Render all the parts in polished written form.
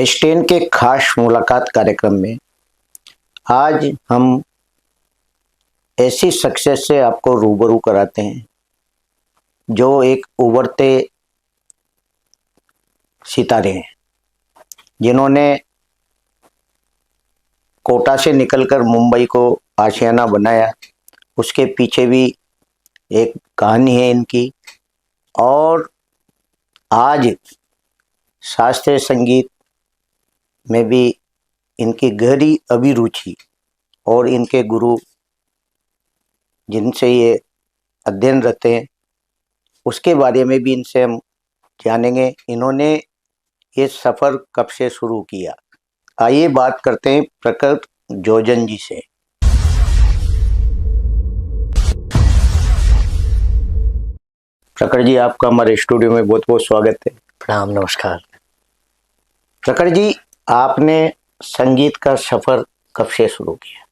देश 10 के खास मुलाकात कार्यक्रम में आज हम ऐसी शख्सियत से आपको रूबरू कराते हैं जो एक उभरते सितारे हैं, जिन्होंने कोटा से निकलकर मुंबई को आशियाना बनाया। उसके पीछे भी एक कहानी है इनकी, और आज शास्त्रीय संगीत में भी इनकी गहरी अभिरुचि और इनके गुरु जिनसे ये अध्ययन रहते हैं उसके बारे में भी इनसे हम जानेंगे। इन्होंने ये सफ़र कब से शुरू किया, आइए बात करते हैं प्रकट जोजन जी से। प्रकट जी, आपका हमारे स्टूडियो में बहुत बहुत स्वागत है। प्रणाम, नमस्कार। प्रकट जी, आपने संगीत का सफ़र कब से शुरू किया?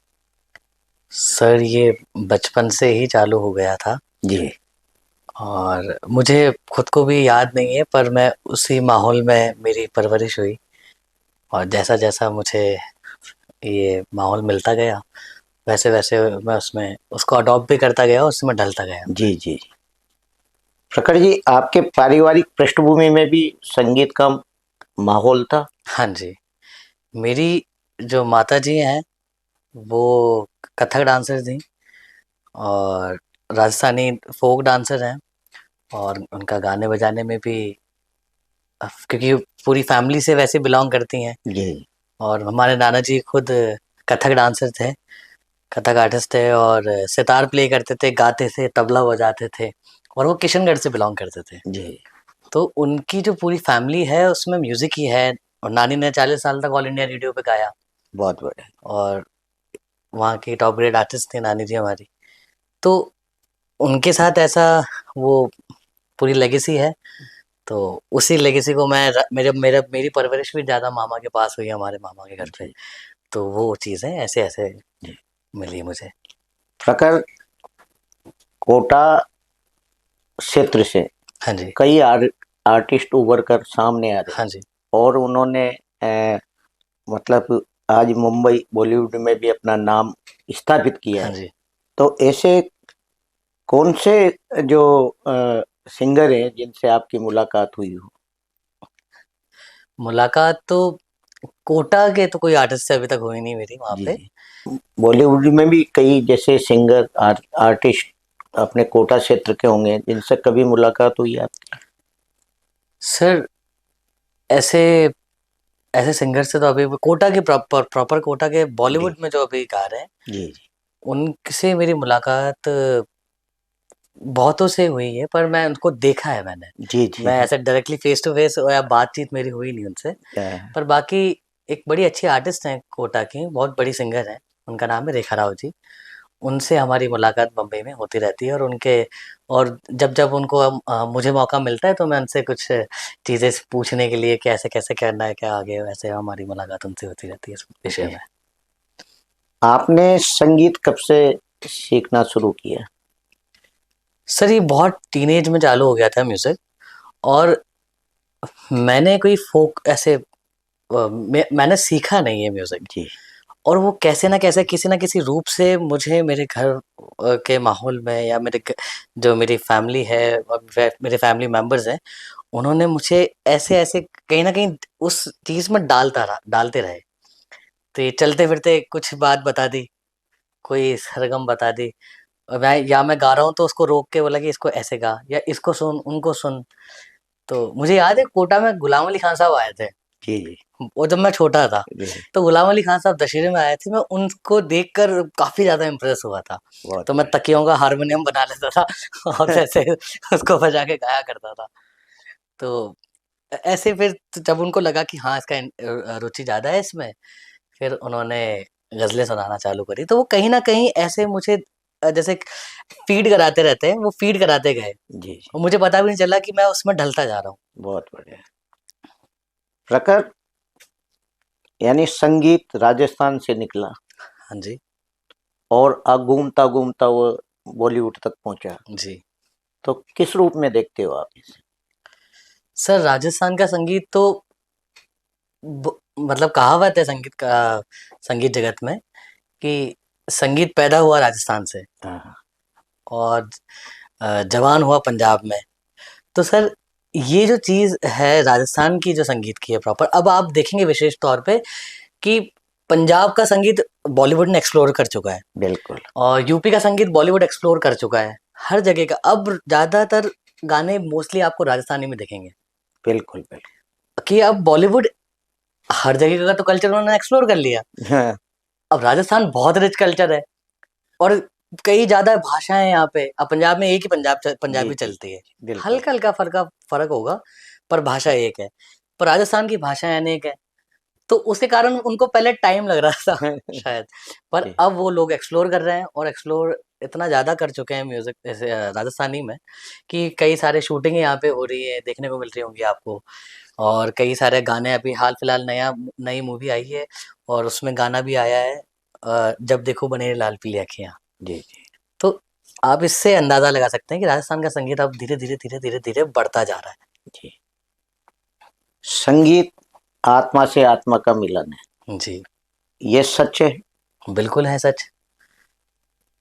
सर, ये बचपन से ही चालू हो गया था जी। और मुझे खुद को भी याद नहीं है, पर मैं उसी माहौल में मेरी परवरिश हुई और जैसा जैसा मुझे ये माहौल मिलता गया वैसे वैसे मैं उसमें उसको अडॉप्ट भी करता गया, उसमें ढलता गया। जी जी। प्रकट जी, आपके पारिवारिक पृष्ठभूमि में भी संगीत का माहौल था? हाँ जी, मेरी जो माता जी हैं वो कथक डांसर थी और राजस्थानी फोक डांसर हैं, और उनका गाने बजाने में भी क्योंकि पूरी फैमिली से वैसे बिलोंग करती हैं। जी। और हमारे नाना जी खुद कथक डांसर थे, कथक आर्टिस्ट थे और सितार प्ले करते थे, गाते थे, तबला बजाते थे, और वो किशनगढ़ से बिलोंग करते थे। जी। तो उनकी जो पूरी फैमिली है उसमें म्यूजिक ही है, और नानी ने 40 साल तक ऑल इंडिया रेडियो पे गाया बहुत बढ़िया। और वहाँ की टॉप ग्रेड आर्टिस्ट थी नानी जी हमारी। तो उनके साथ ऐसा वो पूरी लेगेसी है, तो उसी लेगेसी को मैं मेरी परवरिश भी ज़्यादा मामा के पास हुई है, हमारे मामा के घर पे। जी। तो वो चीज़ें ऐसे ऐसे जी। मिली मुझे। प्रखर, कोटा क्षेत्र से हाँ जी, कई आर्टिस्ट उभर कर सामने आ रहे हाँ हैं जी, और उन्होंने मतलब आज मुंबई बॉलीवुड में भी अपना नाम स्थापित किया हाँ है। जी। तो ऐसे कौन से जो सिंगर हैं जिनसे आपकी मुलाकात हुई हो? मुलाकात तो कोटा के तो कोई आर्टिस्ट से अभी तक हुई नहीं मेरी वहाँ जी पे। जी। बॉलीवुड में भी कई जैसे सिंगर आर्टिस्ट अपने कोटा क्षेत्र के होंगे, जिनसे कभी मुलाकात हुई है आपकी? सर, ऐसे ऐसे सिंगर से तो अभी कोटा के प्रॉपर कोटा के जी बॉलीवुड में जो अभी गा रहे हैं जी। जी उनसे मेरी मुलाकात बहुतों से हुई है, पर मैं उनको देखा है मैंने। जी। जी। मैं ऐसे डायरेक्टली फेस टू फेस या बातचीत मेरी हुई नहीं उनसे। पर बाकी एक बड़ी अच्छी आर्टिस्ट हैं कोटा की, बहुत बड़ी सिंगर हैं, उनका नाम है रेखा राव जी। उनसे हमारी मुलाकात बम्बई में होती रहती है, और उनके और जब उनको मुझे मौका मिलता है तो मैं उनसे कुछ चीज़ें पूछने के लिए कैसे कैसे करना है क्या आगे, वैसे हमारी मुलाकात उनसे होती रहती है इस विषय जी। में। आपने संगीत कब से सीखना शुरू किया? सर, ये बहुत टीनेज में चालू हो गया था म्यूज़िक, और मैंने कोई फ़ोक ऐसे मैंने सीखा नहीं है म्यूज़िक, जी और वो कैसे न कैसे किसी न किसी रूप से मुझे मेरे घर के माहौल में या जो मेरी फैमिली है और मेरे फैमिली मेंबर्स हैं, उन्होंने मुझे ऐसे-ऐसे कहीं न कहीं उस चीज़ में डालते रहे। तो ये चलते-फिरते कुछ बात बता दी, कोई सरगम बता दी, और मैं गा रहा हूँ तो उसको रोक के बोला कि इसको ऐसे गा या इसको सुन, उनको सुन। तो मुझे याद है कोटा में गुलाम अली खान साहब आए थे, जी। जी वो जब मैं छोटा था। जी। तो गुलाम अली खान साहब दशहरे में आए थे, मैं उनको देखकर काफ़ी ज़्यादा इम्प्रेस हुआ था। बहुत तो मैं तकियों का हारमोनियम बना लेता था और बढ़िया। ऐसे उसको बजा के गाया करता था। तो ऐसे फिर जब उनको लगा कि हाँ, इसका रुचि ज़्यादा है इसमें, फिर उन्होंने ग़ज़लें सुनाना चालू करी। तो वो कहीं न कहीं ऐसे मुझे जैसे फ़ीड कराते रहते हैं, वो फ़ीड कराते गए, जी जी। और मुझे पता भी नहीं चला कि मैं उसमें ढलता जा रहा हूँ। बहुत बढ़िया। प्रखर, यानी संगीत राजस्थान से निकला हाँ जी, और घूमता घूमता वो बॉलीवुड तक पहुंचा, जी। तो किस रूप में देखते हो आप इसे? सर, राजस्थान का संगीत तो मतलब कहावत है संगीत जगत में कि संगीत पैदा हुआ राजस्थान से हाँ, और जवान हुआ पंजाब में। तो सर ये जो चीज़ है राजस्थान की जो संगीत की है प्रॉपर, अब आप देखेंगे विशेष तौर पे कि पंजाब का संगीत बॉलीवुड ने एक्सप्लोर कर चुका है बिल्कुल, और यूपी का संगीत बॉलीवुड एक्सप्लोर कर चुका है। हर जगह का अब ज़्यादातर गाने मोस्टली आपको राजस्थानी में दिखेंगे बिल्कुल, बिल्कुल। कि अब बॉलीवुड हर जगह का तो कल्चर उन्होंने एक्सप्लोर कर लिया। हाँ, अब राजस्थान बहुत रिच कल्चर है और कई ज़्यादा भाषाएं हैं यहाँ पे। अब पंजाब में एक ही जी, पंजाबी जी, चलती है, बिल्कुल। हल्का हल्का फर्क होगा पर भाषा एक है। पर राजस्थान की भाषाएं अनेक है, तो उसके कारण उनको पहले टाइम लग रहा था शायद, पर जी, अब वो लोग एक्सप्लोर कर रहे हैं और एक्सप्लोर इतना ज़्यादा कर चुके हैं म्यूजिक जैसे राजस्थानी में कि कई सारे शूटिंग यहाँ पे हो रही है, देखने को मिल रही होंगी आपको। और कई सारे गाने अभी हाल फिलहाल नई मूवी आई है और उसमें गाना भी आया है, जब देखो बने लाल पीली अखियाँ। जी, जी, तो आप इससे अंदाजा लगा सकते हैं कि राजस्थान का संगीत अब धीरे धीरे धीरे धीरे धीरे बढ़ता जा रहा जी। संगीत आत्मा से आत्मा का मिलन है। जी, है, ये सच है। बिल्कुल है सच।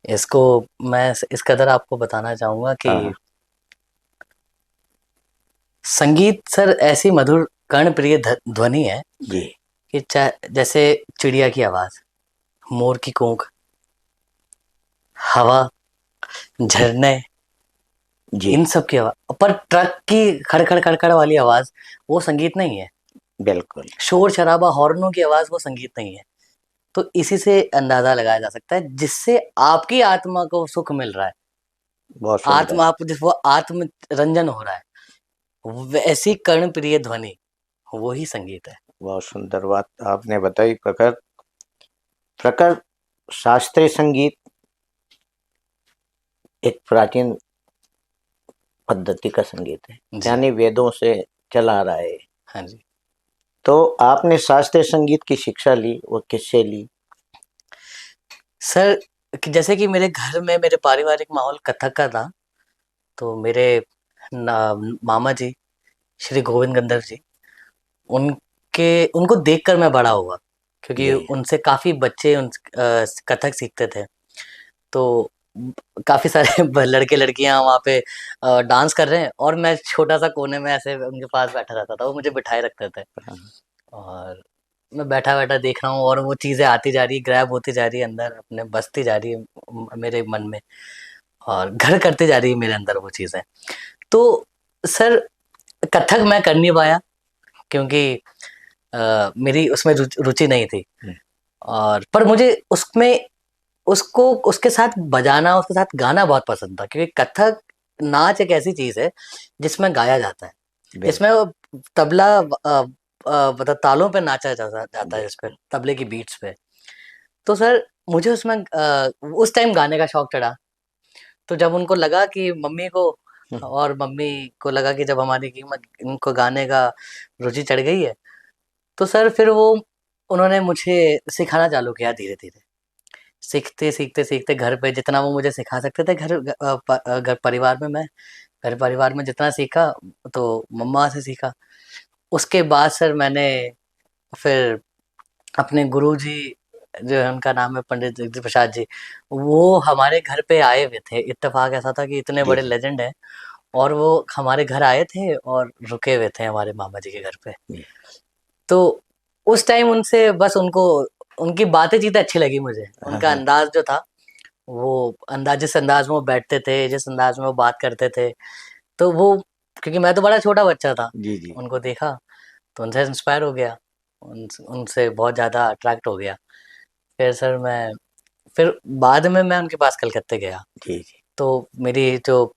इसको मैं इस कदर आपको बताना चाहूंगा कि हाँ, संगीत सर ऐसी मधुर कर्ण प्रिय ध्वनि है जी, कि चाहे जैसे चिड़िया की आवाज, मोर की कूक, हवा, झरने, जी, इन सब की आवाज, पर ट्रक की खड़खड़ खड़खड़ वाली आवाज वो संगीत नहीं है। बिल्कुल। शोर शराबा हॉर्नों की आवाज वो संगीत नहीं है। तो इसी से अंदाजा लगाया जा सकता है जिससे आपकी आत्मा को सुख मिल रहा है, बहुत सुंदर, आत्मा आप जिस वो आत्म रंजन हो रहा है, वैसी कर्ण प्रिय ध्वनि वो ही संगीत है। बहुत सुंदर बात आपने बताई प्रखर। प्रखर, शास्त्रीय संगीत एक प्राचीन पद्धति का संगीत है, जी, यानी वेदों से चला आ रहा है। हाँ जी। तो आपने शास्त्रीय संगीत की शिक्षा ली, वो किससे ली? सर जैसे कि मेरे घर में मेरे पारिवारिक माहौल कथक का था, तो मेरे मामा जी श्री गोविंद गंधर्व जी, उनके उनको देखकर मैं बड़ा हुआ क्योंकि जी, उनसे काफी बच्चे कथक सीखते थे। तो काफी सारे लड़के लड़कियां वहाँ पे डांस कर रहे हैं और मैं छोटा सा कोने में ऐसे उनके पास बैठा रहता था, वो मुझे बिठाए रखते थे हाँ, और मैं बैठा बैठा देख रहा हूँ और वो चीजें आती जा रही, ग्रैब होती जा रही है अंदर, अपने बसती जा रही है मेरे मन में और घर करते जा रही है मेरे अंदर वो चीजें। तो सर कथक मैं कर नहीं पाया क्योंकि मेरी उसमें रुचि नहीं थी। हम्म, और पर मुझे उसमें उसको उसके साथ बजाना, उसके साथ गाना बहुत पसंद था क्योंकि कथक नाच एक ऐसी चीज है जिसमें गाया जाता है, जिसमें बिल्कुल, वो तबला मतलब तालों पे नाचा जाता है, जिस पे बिल्कुल। तबले की बीट्स पे। तो सर मुझे उसमें उस टाइम गाने का शौक चढ़ा। तो जब उनको लगा कि मम्मी को हम्म, और मम्मी को लगा कि जब हमारी कीमत इनको गाने का रुचि चढ़ गई है, तो सर फिर वो उन्होंने मुझे सिखाना चालू किया धीरे धीरे। सीखते सीखते सीखते घर पे जितना वो मुझे सिखा सकते थे, घर परिवार में मैं घर परिवार में जितना सीखा तो मम्मा से सीखा। उसके बाद सर मैंने फिर अपने गुरुजी, जो है उनका नाम है पंडित जगदीश प्रसाद जी, वो हमारे घर पे आए हुए थे। इत्तेफाक ऐसा था कि इतने जी, बड़े जी, लेजेंड हैं और वो हमारे घर आए थे और रुके हुए थे हमारे मामा जी के घर पे। जी, तो उस टाइम उनसे बस उनको उनकी बातें चीतें अच्छी लगी मुझे, हाँ, उनका हाँ, अंदाज जो था, वो अंदाज जिस अंदाज में वो बैठते थे, जिस अंदाज में वो बात करते थे, तो वो क्योंकि मैं तो बड़ा छोटा बच्चा था, जी, जी, उनको देखा तो उनसे इंस्पायर हो गया, उनसे बहुत ज़्यादा अट्रैक्ट हो गया। फिर सर मैं फिर बाद में मैं उनके पास कलकत्ते गया। जी, जी, तो मेरी जो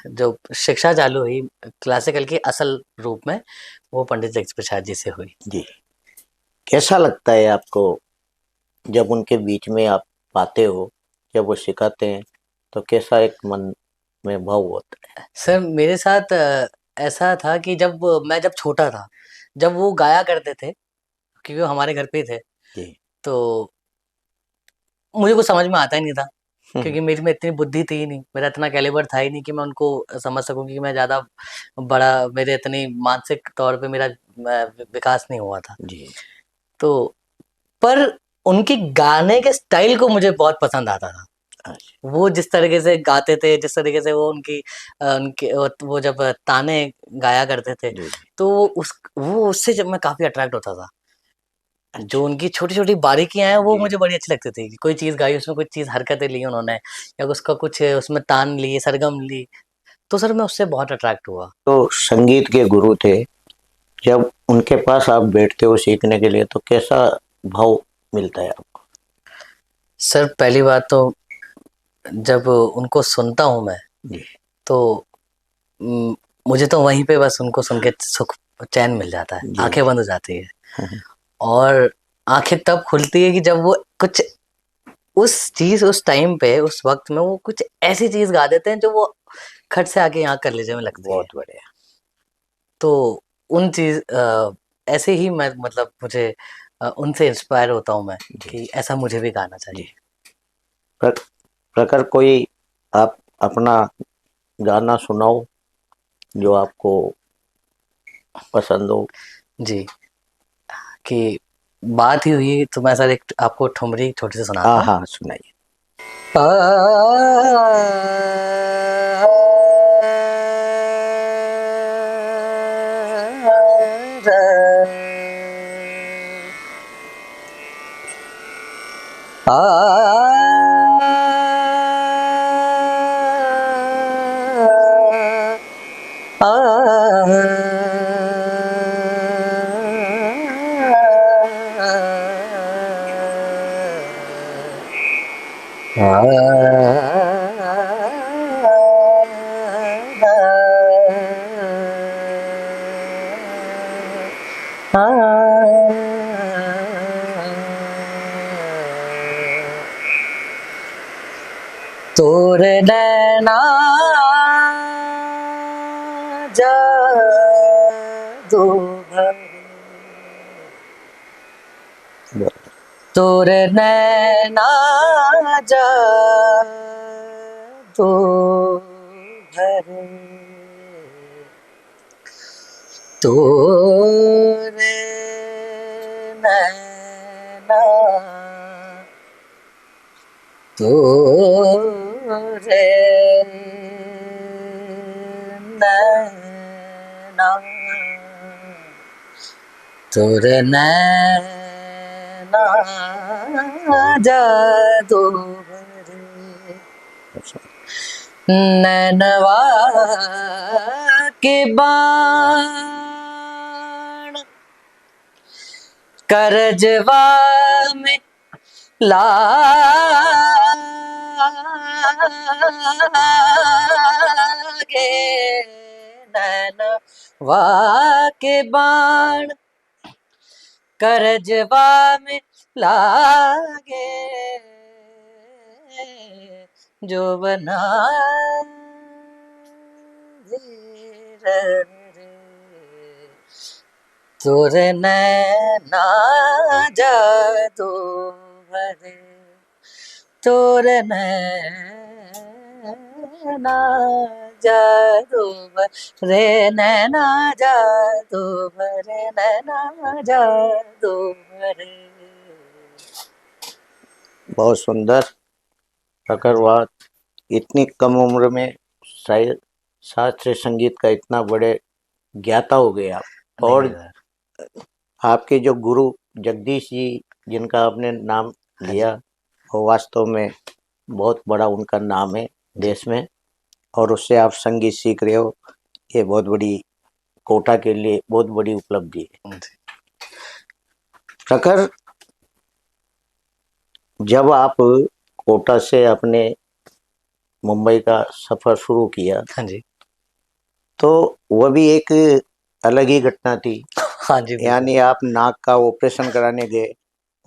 जो शिक्षा चालू हुई क्लासिकल की असल रूप में, वो पंडित जगदीश प्रसाद जी से हुई। जी। कैसा लगता है आपको जब उनके बीच में आप पाते हो, जब वो सिखाते हैं, तो कैसा एक मन में भाव होता सर मेरे साथ ऐसा था कि जब छोटा था, जब वो गाया करते थे क्योंकि वो हमारे घर पे ही थे, है? जी, तो मुझे कुछ समझ में आता ही नहीं था। क्योंकि मेरी में इतनी बुद्धि थी ही नहीं, मेरा इतना कैलिबर था ही नहीं कि मैं उनको समझ सकूँ, क्योंकि मैं ज़्यादा बड़ा, मेरे इतनी मानसिक तौर पे मेरा विकास नहीं हुआ था। जी। तो पर उनके गाने के स्टाइल को मुझे बहुत पसंद आता था। अच्छा। वो जिस तरीके से गाते थे, जिस तरीके से वो उनकी उनके वो जब ताने गाया करते थे, जी, जी। तो वो उससे जब मैं काफ़ी अट्रैक्ट होता था। जो अच्छा। उनकी छोटी-छोटी बारीकियाँ हैं, वो जी। मुझे बड़ी अच्छी लगती थी। कोई चीज़ गाई, उसमें कुछ चीज़ हरकतें ली उन्होंने, या उसका कुछ उसमें तान ली, सरगम ली, तो सर मैं उससे बहुत अट्रैक्ट हुआ। तो संगीत के गुरु थे, जब उनके पास आप बैठते हो सीखने के लिए तो कैसा भाव मिलता है आपको? सर पहली बात तो जब उनको सुनता हूँ मैं, जी। तो उम, मुझे तो वहीं पे बस उनको सुन के सुख चैन मिल जाता है, जी, आँखें जी। बंद हो जाती है। और आँखें तब खुलती है कि जब वो कुछ उस टाइम पे, उस वक़्त में वो कुछ ऐसी चीज़ गा देते हैं जो वो खट से आके यहाँ कलेजे में लगती है। बहुत बढ़िया। तो उन ऐसे ही मैं मतलब मुझे उनसे इंस्पायर होता हूँ मैं, जी, कि ऐसा मुझे भी गाना जी। चाहिए। प्र प्रखर कोई आप अपना गाना सुनाओ, जो आपको पसंद हो? जी, कि बात ही हुई तो मैं सर एक आपको ठुमरी छोटी-सी हाँ, सुनाता हूँ। हाँ, सुनाइए। तोरे नैना जादू भरे, तोरे नैना जादू भरे, तोरे नैना, तोरे नैना, तोरे नैना जादू भरे, नैनवा के बाण करजवा में लागे, नैनवा के बाण करजवा में लागे, जो बना धीरे रे, तोरे नैना जादू भरे, तोरे नैना जादू भरे, नैना जादू भरे, नैना जादू भरे। बहुत सुंदर। प्रखर वाह, इतनी कम उम्र में शायद शास्त्रीय संगीत का इतना बड़े ज्ञाता हो गए आप। नहीं और सर। आपके जो गुरु जगदीश जी, जिनका आपने नाम हाँ जी। लिया, वो वास्तव में बहुत बड़ा उनका नाम है जी। देश में, और उससे आप संगीत सीख रहे हो, ये बहुत बड़ी कोटा के लिए बहुत बड़ी उपलब्धि है। जी। प्रखर, जब आप कोटा से अपने मुंबई का सफर शुरू किया, हाँ जी। तो वह भी एक अलग ही घटना थी। हाँ जी, बिल्कुल। यानी आप नाक का ऑपरेशन कराने गए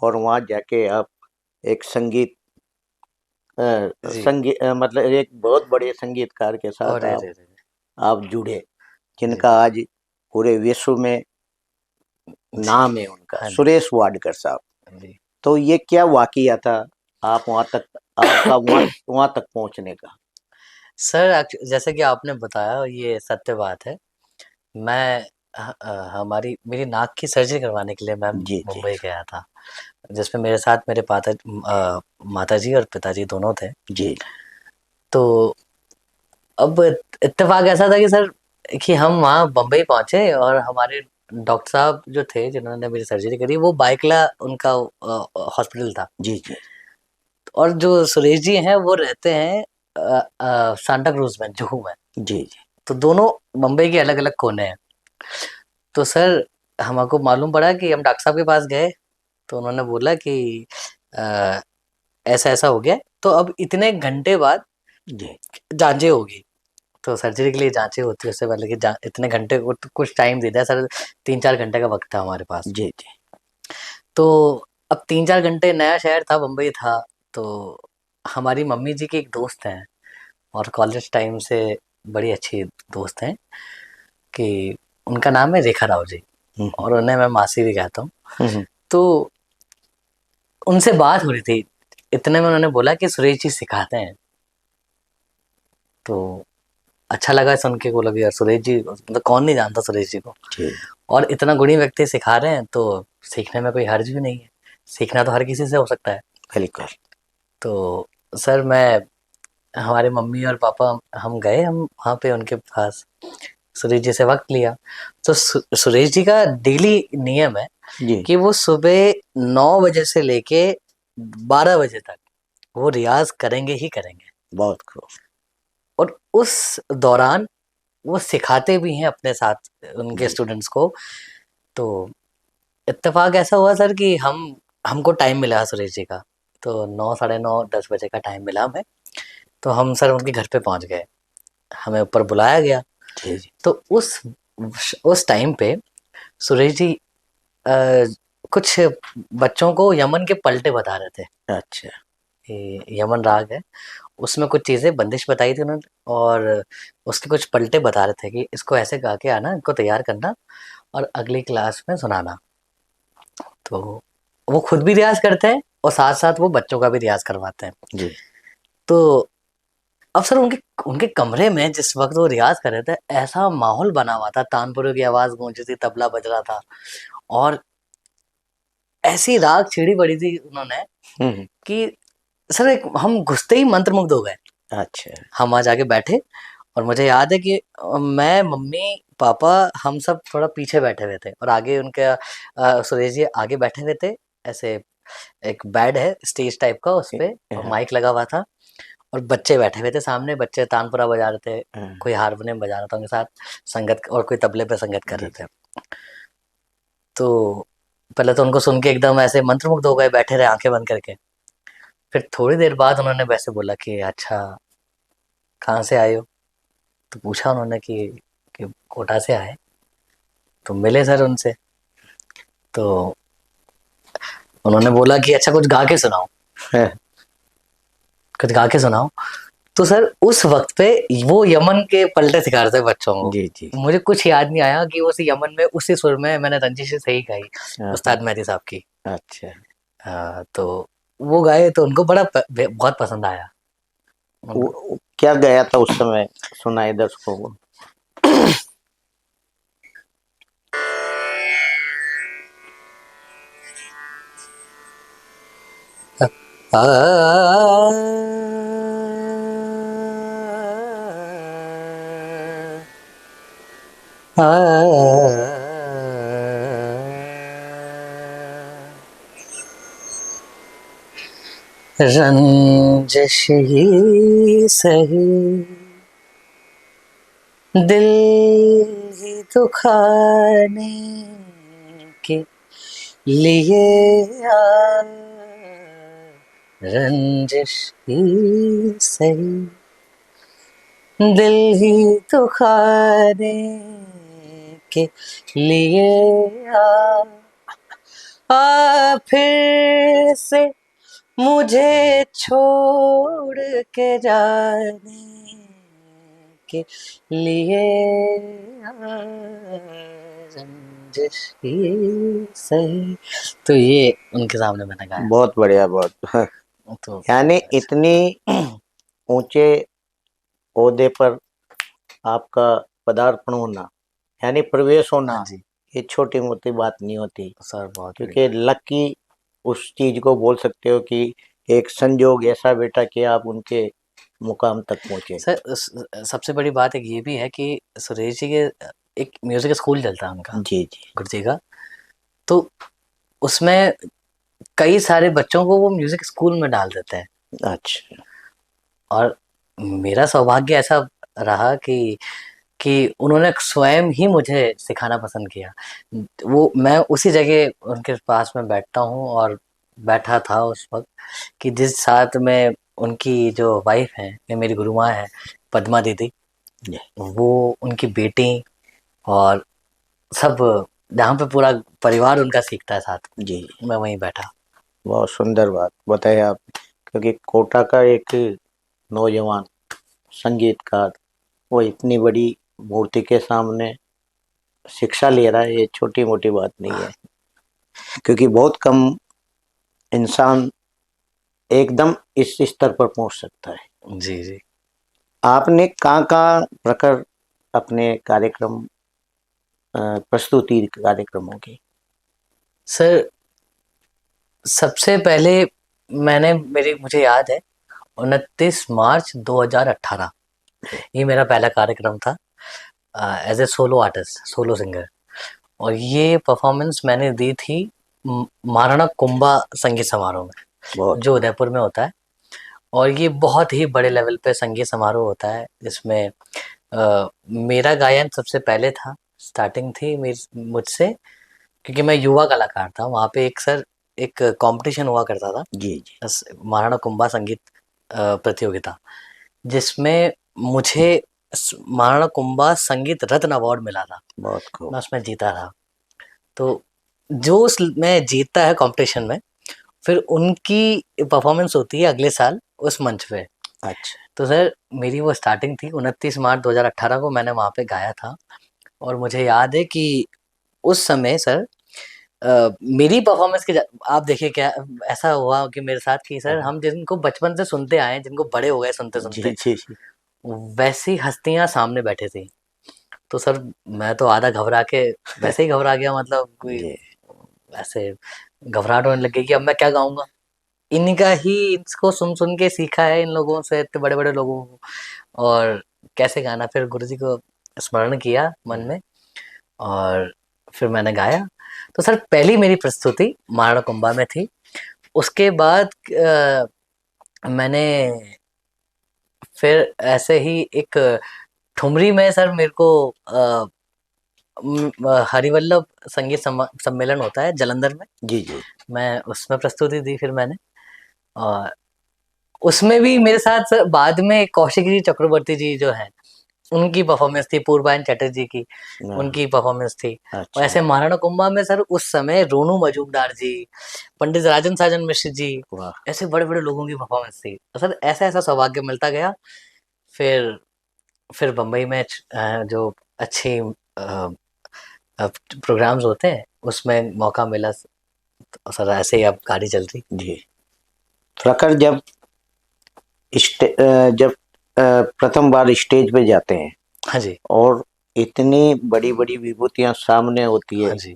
और वहाँ जाके आप एक जी। मतलब एक बहुत बड़े संगीतकार के साथ अरे रे रे! आप जुड़े, जी। जिनका आज पूरे विश्व में जी। नाम है उनका, हाँ जी। सुरेश वाडकर साहब। जी। तो ये क्या वाकया था, आप वहाँ तक आपका वहाँ तक पहुँचने का? सर जैसे कि आपने बताया ये सत्य बात है। मैं हमारी मेरी नाक की सर्जरी करवाने के लिए मैं जी, जी। मुंबई गया था, जिसमें मेरे साथ मेरे माताजी और पिताजी दोनों थे। जी, तो अब इत्तेफ़ाक ऐसा था कि सर कि हम वहाँ बम्बई पहुँचे और हमारे डॉक्टर साहब जो थे जिन्होंने मेरी सर्जरी करी वो बाइकला उनका हॉस्पिटल था। जी, जी, और जो सुरेश जी हैं वो रहते हैं सांता क्रूज़ में, जुहू में। जी, जी। तो दोनों मुंबई के अलग-अलग कोने हैं। तो सर हमको मालूम पड़ा कि हम डॉक्टर साहब के पास गए, तो उन्होंने बोला कि अ, ऐसा-ऐसा हो गया है, तो अब इतने घंटे बाद जी, जाँचें होगी। तो सर्जरी के लिए जाँचें होती है उससे पहले कि जा इतने घंटे कुछ टाइम दे दिया सर, 3-4 घंटे का वक़्त था हमारे पास। जी, जी। तो अब 3-4 घंटे नया शहर था, बम्बई था, तो हमारी मम्मी जी के एक दोस्त हैं और कॉलेज टाइम से बड़ी अच्छी दोस्त हैं कि उनका नाम है रेखा राव जी हुँ, हुँ। और उन्हें मैं मासी भी कहता हूँ। हुँ, हुँ। तो उनसे बात हो रही थी, इतने में उन्होंने बोला कि सुरेश जी सिखाते हैं। तो अच्छा लगा सुन के, बोला कि यार सुरेश जी मतलब कौन नहीं जानता सुरेश जी को। जी, और इतना गुणी व्यक्ति सिखा रहे हैं तो सीखने में कोई हर्ज भी नहीं है। सीखना तो हर किसी से हो सकता है। बिल्कुल। तो सर मैं हमारे मम्मी और पापा हम गए हम वहाँ पे उनके पास सुरेश जी से वक्त लिया। तो सुरेश जी का डेली नियम है जी, कि वो सुबह 9 बजे से लेके 12 बजे तक वो रियाज करेंगे ही करेंगे। बहुत खूब। और उस दौरान वो सिखाते भी हैं अपने साथ उनके जी, स्टूडेंट्स को। तो इत्तेफाक ऐसा हुआ सर कि हमको टाइम मिला सुरेश जी का। तो 9 साढ़े 9 10 बजे का टाइम मिला हमें। तो हम सर उनके घर पे पहुंच गए, हमें ऊपर बुलाया गया। जी, जी। तो उस टाइम पे सुरेश जी अ, कुछ बच्चों को यमन के पलटे बता रहे थे। अच्छा। ये यमन राग है, उसमें कुछ चीज़ें बंदिश बताई थी उन्होंने और उसके कुछ पलटे बता रहे थे कि इसको ऐसे गा के आना, इनको तैयार करना और अगली क्लास में सुनाना। तो वो खुद भी रियाज़ करते हैं और साथ-साथ वो बच्चों का भी रियाज़ करवाते हैं। जी, तो अब सर उनके उनके कमरे में जिस वक़्त वो रियाज़ कर रहे थे, ऐसा माहौल बना हुआ था, तानपुरे की आवाज़ गूँज रही थी, तबला बज रहा था और ऐसी राग छेड़ी पड़ी थी उन्होंने हुँ, हुँ। कि सर एक हम घुसते ही मंत्रमुग्ध हो गए। अच्छा। हम वहाँ जाके बैठे और मुझे याद है कि मैं, मम्मी, पापा हम सब थोड़ा पीछे बैठे हुए थे और आगे उनके सुरेश जी आगे बैठे हुए थे। ऐसे एक बेड है स्टेज टाइप का, ए उसपे और हाँ, माइक लगा हुआ था और बच्चे बैठे हुए थे सामने, बच्चे तानपुरा बजा रहे थे, हाँ। कोई हारमोनियम बजा रहा था उनके साथ, संगत और कोई तबले पे संगत कर जी, रहे थे। तो पहले तो उनको सुन के एकदम ऐसे मंत्रमुग्ध हो गए, बैठे रहे आँखें बंद करके। फिर थोड़ी देर बाद उन्होंने वैसे बोला कि अच्छा, कहाँ से आए हो? तो पूछा उन्होंने कि कोटा से आए। तो मिले सर उनसे। तो उन्होंने बोला कि अच्छा कुछ गा के सुनाओ, हाँ। कुछ गा के सुनाओ। तो सर उस वक़्त पे वो यमन के पलटे सिखा रहे थे बच्चों को। जी, जी। मुझे कुछ याद नहीं आया कि उस यमन में उसी सुर में मैंने रंजिश सही गाई, हाँ, हाँ। उस्ताद मेहदी साहब की। अच्छा। तो वो गाए तो उनको बड़ा बहुत पसंद आया उनको। वो क्या गया था उस समय? सुनाए दर्शकों को। आ, रंजिश ही सही दिल ही दुखाने के लिए आ, रंजिश ही सही दिल ही दुखाने के लिए आ, फिर से मुझे छोड़ के जाने के लिए रंजिश ही सही। तो ये उनके सामने मैंने गाया। बहुत बढ़िया, बहुत। तो यानी इतनी ऊंचे ओहदे पर आपका पदार्पण होना, यानी प्रवेश होना, हाँ जी ये छोटी मोटी बात नहीं होती, सर, बहुत बड़ी क्योंकि बात। लकी उस चीज को बोल सकते हो कि एक संजोग ऐसा बेटा कि आप उनके मुकाम तक पहुंचे। सर सबसे बड़ी बात एक ये भी है कि सुरेश जी के एक म्यूजिक स्कूल चलता है उनका, जी जी। गुरुजी का। तो उसमें कई सारे बच्चों को वो म्यूजिक स्कूल में डाल देते हैं, अच्छा। और मेरा सौभाग्य ऐसा रहा कि उन्होंने स्वयं ही मुझे सिखाना पसंद किया। वो मैं उसी जगह उनके पास में बैठता हूँ और बैठा था उस वक़्त कि जिस साथ में उनकी जो वाइफ़ हैं, ये मेरी गुरु माँ हैं, पद्मा दीदी, जी वो उनकी बेटी और सब, जहाँ पे पूरा परिवार उनका सीखता है साथ जी। में, मैं वहीं बैठा। बहुत सुंदर बात बताई आप, क्योंकि कोटा का एक नौजवान संगीतकार वो इतनी बड़ी मूर्ति के सामने शिक्षा ले रहा है, ये छोटी मोटी बात नहीं है, क्योंकि बहुत कम इंसान एकदम इस स्तर पर पहुंच सकता है। जी, जी। आपने कहाँ प्रकार अपने कार्यक्रम प्रस्तुति कार्यक्रमों की? सर सबसे पहले मुझे याद है 29 मार्च 2018, ये मेरा पहला कार्यक्रम था as a solo artist, solo singer. और ये परफॉर्मेंस मैंने दी थी महाराणा कुंभा संगीत समारोह में, बहुत जो उदयपुर में होता है। और ये बहुत ही बड़े लेवल पे संगीत समारोह होता है, जिसमें मेरा गायन सबसे पहले था, स्टार्टिंग थी मुझसे, क्योंकि मैं युवा कलाकार था। वहाँ पे एक कंपटीशन हुआ करता था, जी जी। महाराणा कुंभा संगीत प्रतियोगिता, जिसमें मुझे महाराणा कुंभा संगीत रत्न अवार्ड मिला था। बहुत खूब। मैं उसमें जीता था। तो मैं जीतता है कंपटीशन में, फिर उनकी परफॉर्मेंस होती है अगले साल उस मंच पे। अच्छा। तो सर मेरी वो स्टार्टिंग थी 29 मार्च 2018 को, मैंने वहाँ पे गाया था। और मुझे याद है कि उस समय सर मेरी परफॉर्मेंस आप देखिए क्या ऐसा हुआ कि मेरे साथ कि सर हम जिनको बचपन से सुनते आए हैं, जिनको बड़े हो गए सुनते जी सुनते, जी जी। वैसी हस्तियां सामने बैठे थी। तो सर मैं तो आधा घबरा के वैसे ही घबरा गया, मतलब कोई जी। ऐसे घबराहट होने लग गई कि अब मैं क्या गाऊंगा। इन्हीं का ही इसको सुन सुन के सीखा है इन लोगों से, इतने बड़े बड़े लोगों को, और कैसे गाना। फिर गुरुजी को स्मरण किया मन में, और फिर मैंने गाया। तो सर पहली मेरी प्रस्तुति महाराणा कुंभा में थी। उसके बाद मैंने फिर ऐसे ही एक ठुमरी में सर मेरे को हरिवल्लभ संगीत सम्मेलन होता है जालंधर में, जी जी। मैं उसमें प्रस्तुति दी फिर मैंने। और उसमें भी मेरे साथ सर बाद में कौशिक जी चक्रवर्ती जी जो हैं, उनकी परफॉर्मेंस थी, पूर्वायन चटर्जी की हाँ। उनकी परफॉर्मेंस थी। और अच्छा। ऐसे महाराणा कुंभा में सर उस समय रोनू मजूमदार जी, पंडित राजन साजन मिश्र जी, वाह। ऐसे बड़े बड़े लोगों की परफॉर्मेंस थी। तो सर ऐसा ऐसा सौभाग्य मिलता गया। फिर बम्बई में जो अच्छी प्रोग्राम्स होते हैं उसमें मौका मिला। तो सर ऐसे ही अब गाड़ी चल रही। जी। प्रखर जब प्रथम बार स्टेज पे जाते हैं हाँ जी, और इतनी बड़ी बड़ी विभूतियां सामने होती है, हाँ जी,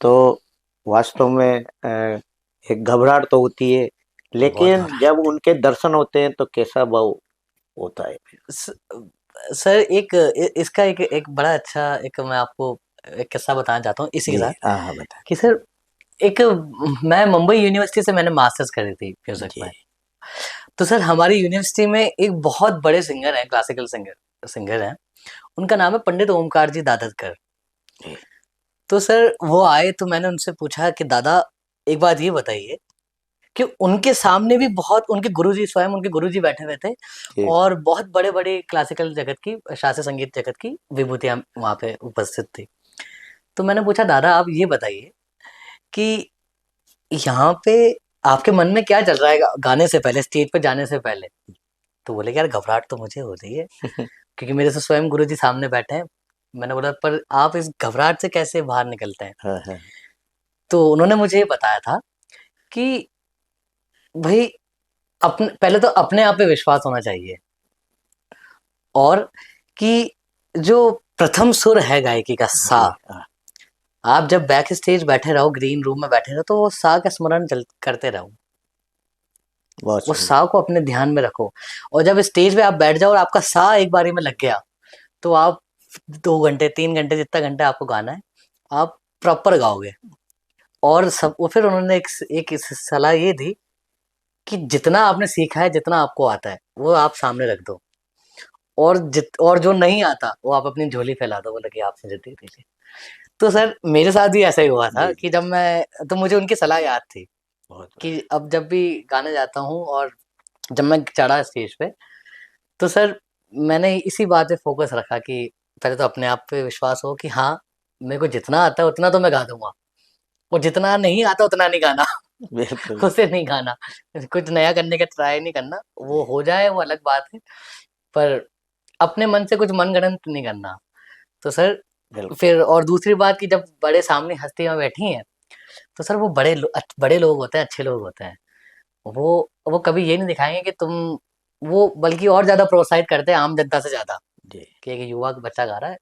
तो वास्तव में एक घबराहट तो होती है, बहुत लेकिन घबराहट जब होती उनके दर्शन होते हैं तो कैसा भाव होता है? है। सर इसका एक बड़ा अच्छा एक मैं आपको एक किस्सा बताना चाहता हूँ इसी के जी साथ, हाँ हाँ बता। कि सर एक मैं मुंबई यूनिवर्सिटी से मैंने मास्टर्स करी थी म्यूजिक जी में। तो सर हमारी यूनिवर्सिटी में एक बहुत बड़े सिंगर हैं, क्लासिकल सिंगर सिंगर हैं, उनका नाम है पंडित ओमकार जी दादरकर। जी। तो सर वो आए तो मैंने उनसे पूछा कि दादा एक बात ये बताइए कि उनके सामने भी बहुत उनके गुरुजी, स्वयं उनके गुरुजी बैठे हुए थे, जी जी। और बहुत बड़े बड़े क्लासिकल जगत की, शास्त्रीय संगीत जगत की विभूतियां वहां पे उपस्थित थी। तो मैंने पूछा दादा आप ये बताइए कि यहाँ पे आपके मन में क्या चल रहा है गाने से पहले, स्टेज पे जाने से पहले। तो बोले कि यार घबराहट तो मुझे हो रही है, क्योंकि मेरे से स्वयं गुरुजी सामने बैठे हैं। मैंने बोला पर आप इस घबराहट से कैसे बाहर निकलते हैं। हाँ हाँ। तो उन्होंने मुझे ये बताया था कि भाई अपने पहले तो अपने आप पे विश्वास होना चाहिए, और कि जो प्रथम सुर है गायकी का सा, जी हाँ, आप जब बैक स्टेज बैठे रहो, ग्रीन रूम में बैठे रहो, तो वो सा का स्मरण करते रहो, बहुत उस सुंदर। सा को अपने ध्यान में रखो। और जब स्टेज पे आप बैठ जाओ और आपका सा एक बारी में लग गया, तो आप 2 घंटे 3 घंटे जितना घंटा आपको गाना है, आप प्रॉपर गाओगे। और सब वो फिर उन्होंने एक सलाह ये दी कि जितना आपने सीखा है, जितना आपको आता है, वो आप सामने रख दो, और जो नहीं आता वो आप अपनी झोली फैला दो, बोले कि आप मुझे दे दीजिए। तो सर मेरे साथ भी ऐसा ही हुआ था जी कि जी, जब मैं तो मुझे उनकी सलाह याद थी बहुत कि बढ़िया। अब जब भी गाने जाता हूँ और जब मैं चढ़ा स्टेज पे, तो सर मैंने इसी बात पे फोकस रखा कि पहले तो अपने आप पे विश्वास हो कि हाँ, मेरे को जितना आता है उतना तो मैं गा दूंगा, और जितना नहीं आता उतना नहीं गाना। बिल्कुल। उसे नहीं गाना, कुछ नया करने का ट्राई नहीं करना, वो जी, हो जाए वो अलग बात है, पर अपने मन से कुछ मनगढ़ंत नहीं करना। तो सर बिल्कुल। फिर और दूसरी बात कि जब बड़े सामने हस्तियां बैठी हैं, तो सर वो बड़े लोग होते हैं, अच्छे लोग होते हैं। वो कभी ये नहीं दिखाएंगे कि तुम, वो बल्कि और ज्यादा प्रोत्साहित करते हैं आम जनता से ज्यादा, जी कि एक युवा बच्चा गा रहा है,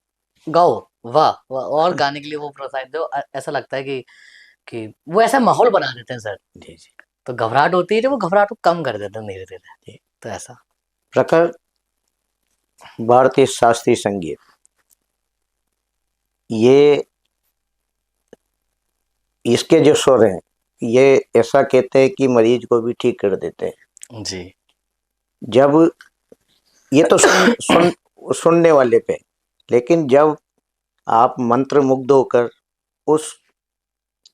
गाओ, वाह वाह, और गाने के लिए वो प्रोत्साहित दो। ऐसा लगता है कि वो ऐसा माहौल बना देते हैं सर, जी जी तो घबराहट होती है, जो वो घबराहट को कम कर देते हैं धीरे धीरे। जी। तो ऐसा। प्रखर भारतीय शास्त्रीय संगीत, ये इसके जो स्वर हैं, ये ऐसा कहते हैं कि मरीज को भी ठीक कर देते हैं। जी। जब ये तो सुनने वाले पे, लेकिन जब आप मंत्र मुग्ध होकर उस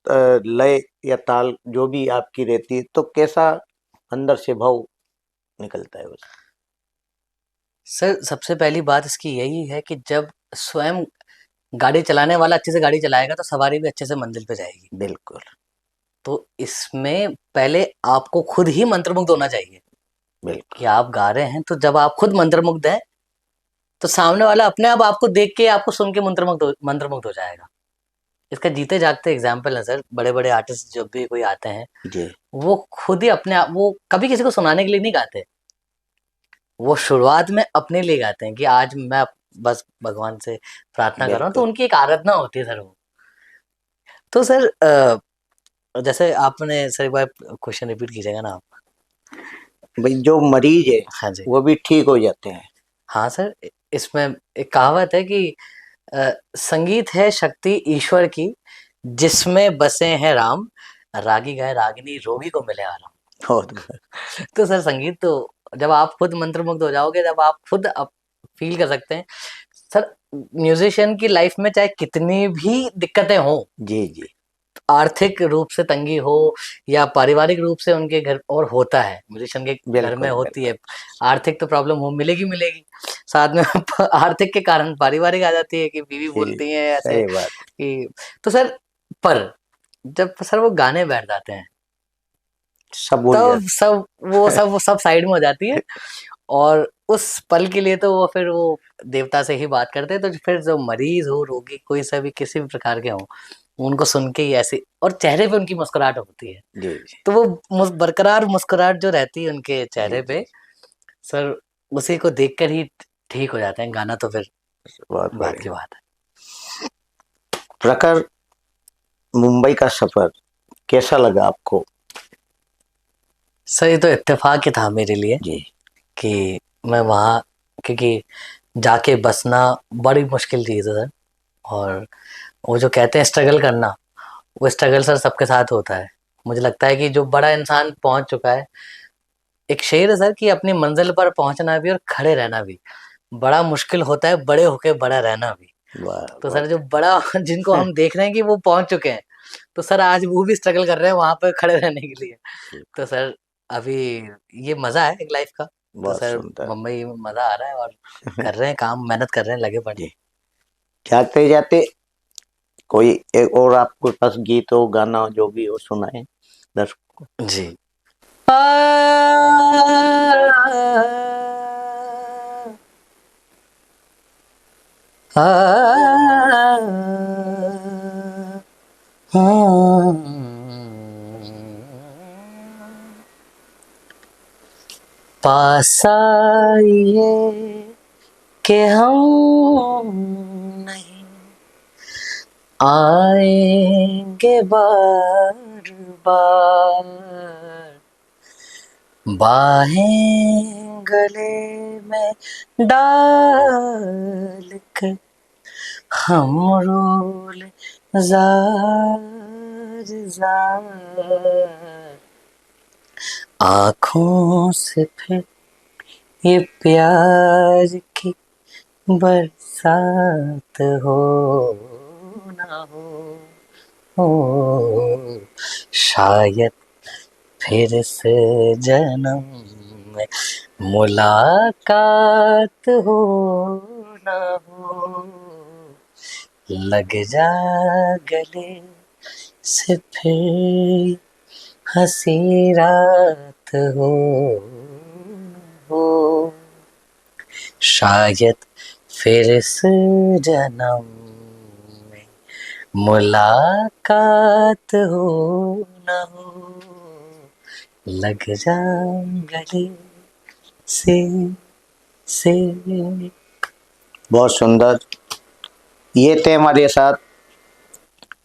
लय या ताल जो भी आपकी रहती है, तो कैसा अंदर से भाव निकलता है उस। सर सबसे पहली बात इसकी यही है कि जब स्वयं गाड़ी चलाने वाला अच्छे से गाड़ी चलाएगा, तो सवारी भी अच्छे से मंजिल पे जाएगी। बिल्कुल तो इसमें पहले आपको खुद ही मंत्रमुग्ध होना चाहिए बिल्कुल। कि आप गा रहे हैं, तो जब आप खुद मंत्रमुग्ध हैं, तो सामने वाला अपने आप आपको देख के, आपको सुन के मंत्रमुग्ध हो जाएगा। इसका जीते जागते एग्जाम्पल है सर, बड़े बड़े आर्टिस्ट जब भी कोई आते हैं, जी वो खुद ही अपने आप, वो कभी किसी को सुनाने के लिए नहीं गाते, वो शुरुआत में अपने लिए गाते हैं कि आज मैं बस भगवान से प्रार्थना कर रहा हूँ, तो बिल्कुल। उनकी एक आराधना होती है सर वो। तो सर जैसे आपने सर एक बार क्वेश्चन रिपीट कीजिएगा ना आप। भाई जो मरीज है हाँ जी। वो भी ठीक हो जाते हैं। हाँ सर, इसमें एक कहावत है कि संगीत है शक्ति ईश्वर की, जिसमें बसे हैं राम, रागी गाए रागिनी, रोगी को मिले आराम। बहुत तो सर संगीत तो जब आप खुद मंत्रमुग्ध हो जाओगे, जब आप खुद फील कर सकते हैं सर, म्यूजिशियन की लाइफ में चाहे कितनी भी दिक्कतें हों, जी जी आर्थिक रूप से तंगी हो या पारिवारिक रूप से उनके घर, और होता है म्यूजिशियन के घर में बिल्कुल होती बिल्कुल। है, आर्थिक तो प्रॉब्लम हो मिलेगी मिलेगी, साथ में आर्थिक के कारण पारिवारिक आ जाती है कि बीवी जी बोलती है ऐसे सही बात। कि, तो सर पर जब सर वो गाने बैठ जाते हैं, सब भूल तब जाते। सब साइड में हो जाती है, और उस पल के लिए तो वो फिर वो देवता से ही बात करते हैं। तो फिर जो मरीज हो, रोगी, कोई सा भी किसी भी प्रकार के हो, उनको सुन के ही ऐसे, और चेहरे पे उनकी मुस्कुराहट होती है, जी जी तो वो बरकरार मुस्कुराहट जो रहती है उनके जी चेहरे जी। पे सर, उसी को देखकर ही ठीक हो जाते हैं। गाना तो फिर बहुत बात की बढ़िया। बात है। प्रखर, मुंबई का सफर कैसा लगा आपको। सर ये तो इत्तेफाक ही था मेरे लिए जी कि मैं वहाँ, क्योंकि जाके बसना बड़ी मुश्किल चीज़ है सर, और वो जो कहते हैं स्ट्रगल करना, वो स्ट्रगल सर सबके साथ होता है। मुझे लगता है कि जो बड़ा इंसान पहुंच चुका है, एक शेर है सर कि अपनी मंजिल पर पहुंचना भी और खड़े रहना भी बड़ा मुश्किल होता है, बड़े होके बड़ा रहना भी। वाह तो सर बहुत। जो बड़ा जिनको हम देख रहे हैं कि वो पहुंच चुके हैं, तो सर आज वो भी स्ट्रगल कर रहे हैं वहां पर खड़े रहने के लिए। तो सर अभी ये मजा है एक लाइफ का। तो बहुत सर सुंदर। मुंबई में मजा आ रहा है, और कर रहे हैं काम, मेहनत कर रहे हैं, लगे पड़े जी, जाते जाते कोई एक और आपके पास गीत हो, गाना हो, जो भी हो सुनाए दर्शक। हैं। जी। पास आइए कि हम नहीं आएंगे बार बार, बाहें गले में डाल कर हम रोल जार जार, आँखों से फिर ये प्यार की बरसात हो ना हो, शायद फिर से जन्म में मुलाकात हो ना हो, लग जा गले से फिर हंसी रात हो, शायद फिर इस जन्म में मुलाकात हो ना हो, लग जा गले से। बहुत सुंदर। ये थे हमारे साथ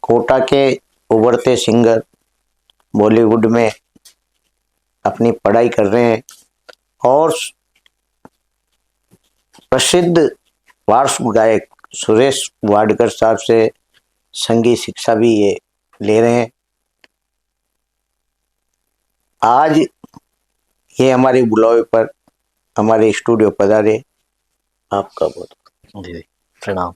कोटा के उभरते सिंगर, बॉलीवुड में अपनी पढ़ाई कर रहे हैं और प्रसिद्ध पार्श्व गायक सुरेश वाडकर साहब से संगीत शिक्षा भी ये ले रहे हैं। आज ये हमारे बुलावे पर हमारे स्टूडियो पधारे, आपका बहुत जी प्रणाम।